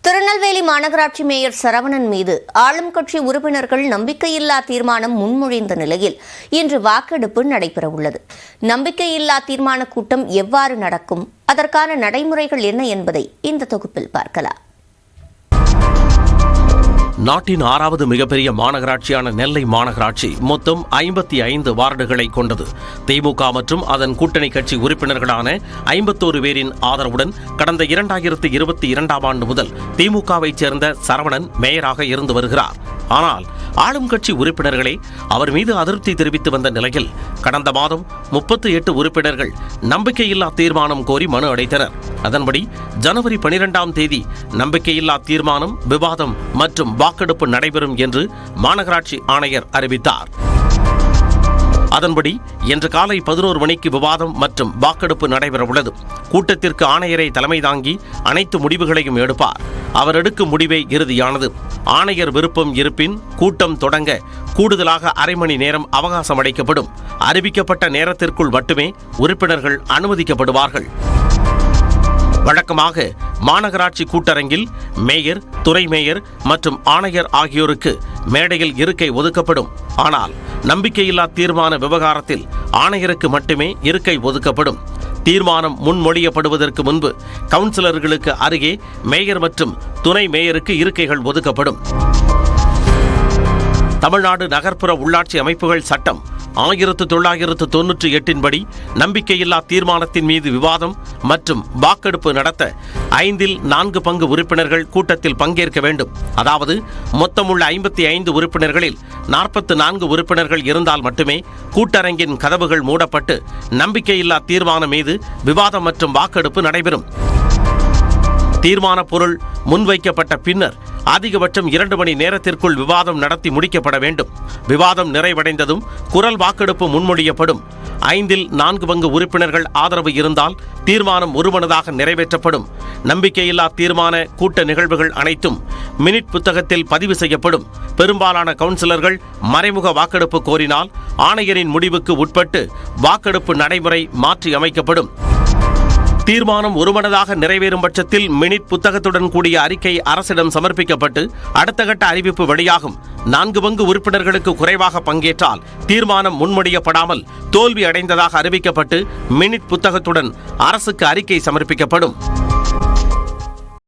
திருநெல்வேலி மாநகராட்சி மேயர் சரவணன் மீது ஆளும் கட்சி உறுப்பினர்கள் நம்பிக்கையில்லா தீர்மானம் முன்மொழிந்த நிலையில் இன்று வாக்கெடுப்பு நடைபெறவுள்ளது. நம்பிக்கையில்லா தீர்மான கூட்டம் எவ்வாறு நடக்கும், அதற்கான நடைமுறைகள் என்ன என்பதை இந்த தொகுப்பில் பார்க்கலாம். நாட்டின் 6வது மிகப்பெரிய மாநகராட்சியான நெல்லை மாநகராட்சி மொத்தம் 55 வார்டுகளை கொண்டது. திமுக மற்றும் அதன் கூட்டணி கட்சி உறுப்பினர்களான 51 பேரின் ஆதரவுடன் கடந்த 2022ஆம் ஆண்டு முதல் திமுகவைச் சேர்ந்த சரவணன் மேயராக இருந்து வருகிறார். ஆனால் ஆளும் கட்சி உறுப்பினர்களே அவர் மீது அதிருப்தி தெரிவித்து வந்த நிலையில் கடந்த மாதம் 38 உறுப்பினர்கள் நம்பிக்கையில்லா தீர்மானம் கோரி மனு அளித்தனர். அதன்படி ஜனவரி 12ஆம் தேதி நம்பிக்கையில்லா தீர்மானம், விவாதம் மற்றும் வாக்கெடுப்பு நடைபெறும் என்று மாநகராட்சி ஆணையர் அறிவித்தார். அதன்படி இன்று காலை 11 மணிக்கு விவாதம் மற்றும் வாக்கெடுப்பு நடைபெறவுள்ளது. கூட்டத்திற்கு ஆணையரை தலைமை தாங்கி அனைத்து முடிவுகளையும் எடுப்பார். அவர் எடுக்கும் முடிவே இறுதியானது. ஆணையர் விருப்பம் இருப்பின் கூட்டம் தொடங்க கூடுதலாக அரை மணி நேரம் அவகாசம் அளிக்கப்படும். அறிவிக்கப்பட்ட நேரத்திற்குள் மட்டுமே உறுப்பினர்கள் அனுமதிக்கப்படுவார்கள். வழக்கமாக மாநகராட்சி கூட்டரங்கில் மேயர், துணை மேயர் மற்றும் ஆணையர் ஆகியோருக்கு மேடையில் இருக்கை ஒதுக்கப்படும். ஆனால் நம்பிக்கையில்லா தீர்மான விவகாரத்தில் ஆணையருக்கு மட்டுமே இருக்கை ஒதுக்கப்படும். தீர்மானம் முன்மொழியப்படுவதற்கு முன்பு கவுன்சிலர்களுக்கு அருகே மேயர் மற்றும் துணை மேயருக்கு இருக்கைகள் ஒதுக்கப்படும். தமிழ்நாடு நகர்ப்புற உள்ளாட்சி அமைப்புகள் சட்டம் 1998 படி நம்பிக்கையில்லா தீர்மானத்தின் மீது விவாதம் மற்றும் வாக்கெடுப்பு நடத்த 4 பங்கு உறுப்பினர்கள் கூட்டத்தில் பங்கேற்க வேண்டும். அதாவது மொத்தமுள்ள 55 உறுப்பினர்களில் 44 உறுப்பினர்கள் இருந்தால் மட்டுமே கூட்டரங்கின் கதவுகள் மூடப்பட்டு நம்பிக்கையில்லா தீர்மானம் மீது விவாதம் மற்றும் வாக்கெடுப்பு நடைபெறும். தீர்மான பொருள் முன்வைக்கப்பட்ட பின்னர் அதிகபட்சம் 2 மணி நேரத்திற்குள் விவாதம் நடத்தி முடிக்கப்பட வேண்டும். விவாதம் நிறைவடைந்ததும் குரல் வாக்கெடுப்பு முன்மொழியப்படும். 4 பங்கு உறுப்பினர்கள் ஆதரவு இருந்தால் தீர்மானம் ஒருமனதாக நிறைவேற்றப்படும். நம்பிக்கையில்லா தீர்மான கூட்ட நிகழ்வுகள் அனைத்தும் மினிட் புத்தகத்தில் பதிவு செய்யப்படும். பெரும்பாலான கவுன்சிலர்கள் மறைமுக வாக்கெடுப்பு கோரினால் ஆணையரின் முடிவுக்கு உட்பட்டு வாக்கெடுப்பு நடைமுறை மாற்றி அமைக்கப்படும். தீர்மானம் ஒருமனதாக நிறைவேறும் பட்சத்தில் மினிட் புத்தகத்துடன் கூடிய அறிக்கை அரசிடம் சமர்ப்பிக்கப்பட்டு அடுத்த கட்ட அறிவிப்பு வெளியாகும். 4 பங்கு உறுப்பினர்களுக்கு குறைவாக பங்கேற்றால் தீர்மானம் முன்மொழியப்படாமல் தோல்வி அடைந்ததாக அறிவிக்கப்பட்டு மினிட் புத்தகத்துடன் அரசுக்கு அறிக்கை சமர்ப்பிக்கப்படும்.